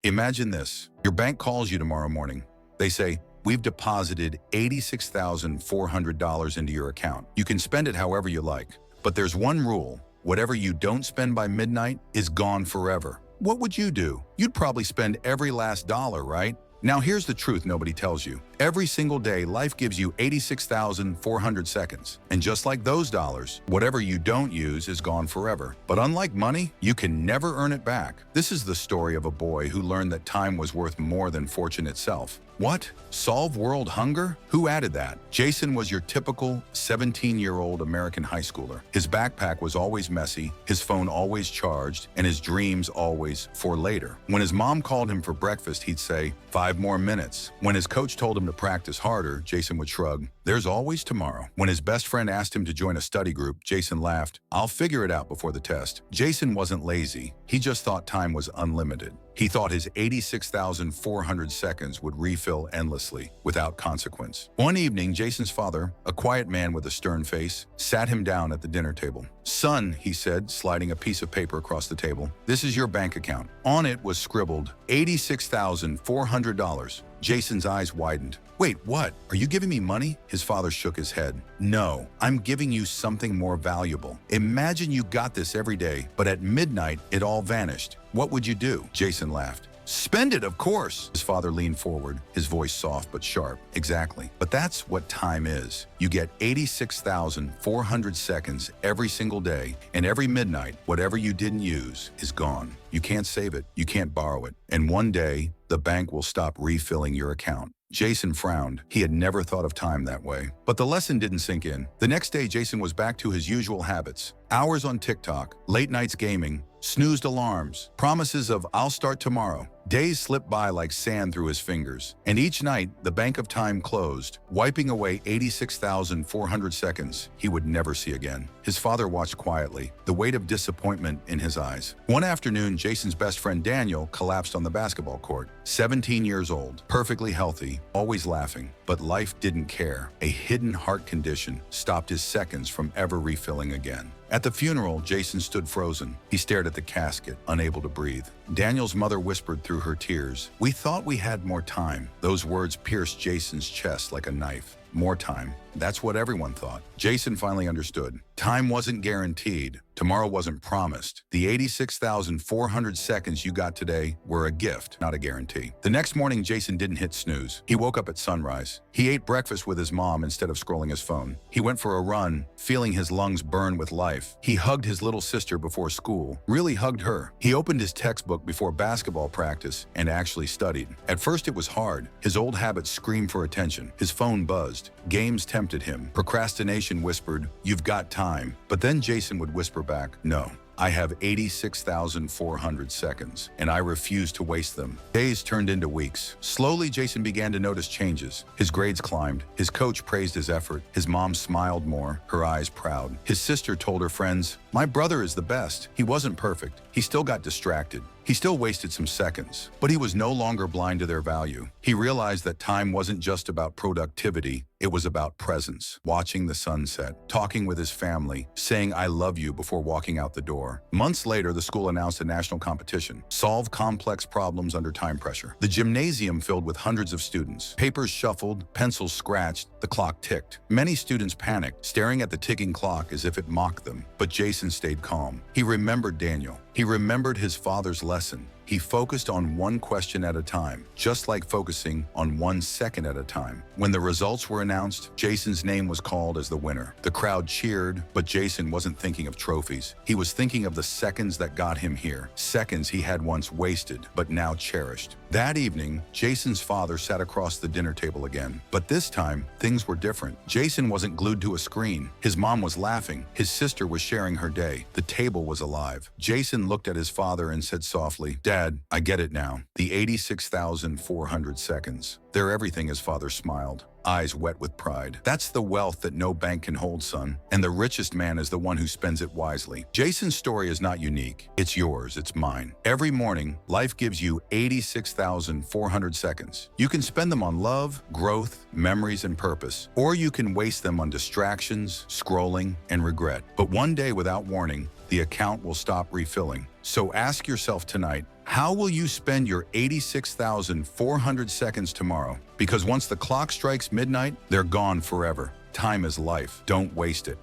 Imagine this. Your bank calls you tomorrow morning. They say, we've deposited $86,400 into your account. You can spend it however you like. But there's one rule. Whatever you don't spend by midnight is gone forever. What would you do? You'd probably spend every last dollar, right? Now here's the truth nobody tells you. Every single day, life gives you 86,400 seconds. And just like those dollars, whatever you don't use is gone forever. But unlike money, you can never earn it back. This is the story of a boy who learned that time was worth more than fortune itself. What? Solve world hunger? Who added that? Jason was your typical 17-year-old American high schooler. His backpack was always messy, his phone always charged, and his dreams always for later. When his mom called him for breakfast, he'd say, 5 more minutes. When his coach told him to practice harder, Jason would shrug, there's always tomorrow. When his best friend asked him to join a study group, Jason laughed, I'll figure it out before the test. Jason wasn't lazy. He just thought time was unlimited. He thought his 86,400 seconds would refill endlessly, without consequence. One evening, Jason's father, a quiet man with a stern face, sat him down at the dinner table. Son, he said, sliding a piece of paper across the table, this is your bank account. On it was scribbled, $86,400. Jason's eyes widened. Wait, what? Are you giving me money? His father shook his head. No, I'm giving you something more valuable. Imagine you got this every day, but at midnight, it all vanished. What would you do? Jason laughed. Spend it, of course. His father leaned forward, his voice soft but sharp. Exactly. But that's what time is. You get 86,400 seconds every single day, and every midnight, whatever you didn't use is gone. You can't save it, you can't borrow it, and one day, the bank will stop refilling your account. Jason frowned. He had never thought of time that way. But the lesson didn't sink in. The next day, Jason was back to his usual habits. Hours on TikTok, late nights gaming, snoozed alarms, promises of I'll start tomorrow. Days slipped by like sand through his fingers. And each night, the bank of time closed, wiping away 86,400 seconds he would never see again. His father watched quietly, the weight of disappointment in his eyes. One afternoon, Jason's best friend Daniel collapsed on the basketball court. 17 years old, perfectly healthy, always laughing. But life didn't care. A hidden heart condition stopped his seconds from ever refilling again. At the funeral, Jason stood frozen. He stared at the casket, unable to breathe. Daniel's mother whispered through her tears, "We thought we had more time." Those words pierced Jason's chest like a knife. More time. That's what everyone thought. Jason finally understood. Time wasn't guaranteed. Tomorrow wasn't promised. The 86,400 seconds you got today were a gift, not a guarantee. The next morning, Jason didn't hit snooze. He woke up at sunrise. He ate breakfast with his mom instead of scrolling his phone. He went for a run, feeling his lungs burn with life. He hugged his little sister before school, really hugged her. He opened his textbook before basketball practice and actually studied. At first, it was hard. His old habits screamed for attention. His phone buzzed. Games tempted him. Procrastination whispered, "You've got time." But then Jason would whisper back, "No. I have 86,400 seconds, and I refuse to waste them." Days turned into weeks. Slowly, Jason began to notice changes. His grades climbed. His coach praised his effort. His mom smiled more, her eyes proud. His sister told her friends, "My brother is the best." He wasn't perfect. He still got distracted. He still wasted some seconds, but he was no longer blind to their value. He realized that time wasn't just about productivity, it was about presence. Watching the sunset, talking with his family, saying "I love you" before walking out the door. Months later, the school announced a national competition. Solve complex problems under time pressure. The gymnasium filled with hundreds of students. Papers shuffled, pencils scratched, the clock ticked. Many students panicked, staring at the ticking clock as if it mocked them. But Jason stayed calm. He remembered Daniel. He remembered his father's lesson. He focused on one question at a time, just like focusing on 1 second at a time. When the results were announced, Jason's name was called as the winner. The crowd cheered, but Jason wasn't thinking of trophies. He was thinking of the seconds that got him here, seconds he had once wasted, but now cherished. That evening, Jason's father sat across the dinner table again. But this time, things were different. Jason wasn't glued to a screen. His mom was laughing. His sister was sharing her day. The table was alive. Jason looked at his father and said softly, "Dad, I get it now. The 86,400 seconds. They're everything," his father smiled, eyes wet with pride. "That's the wealth that no bank can hold, son. And the richest man is the one who spends it wisely." Jason's story is not unique. It's yours, it's mine. Every morning, life gives you 86,400 seconds. You can spend them on love, growth, memories, and purpose. Or you can waste them on distractions, scrolling, and regret. But one day without warning, the account will stop refilling. So ask yourself tonight, how will you spend your 86,400 seconds tomorrow? Because once the clock strikes midnight, they're gone forever. Time is life. Don't waste it.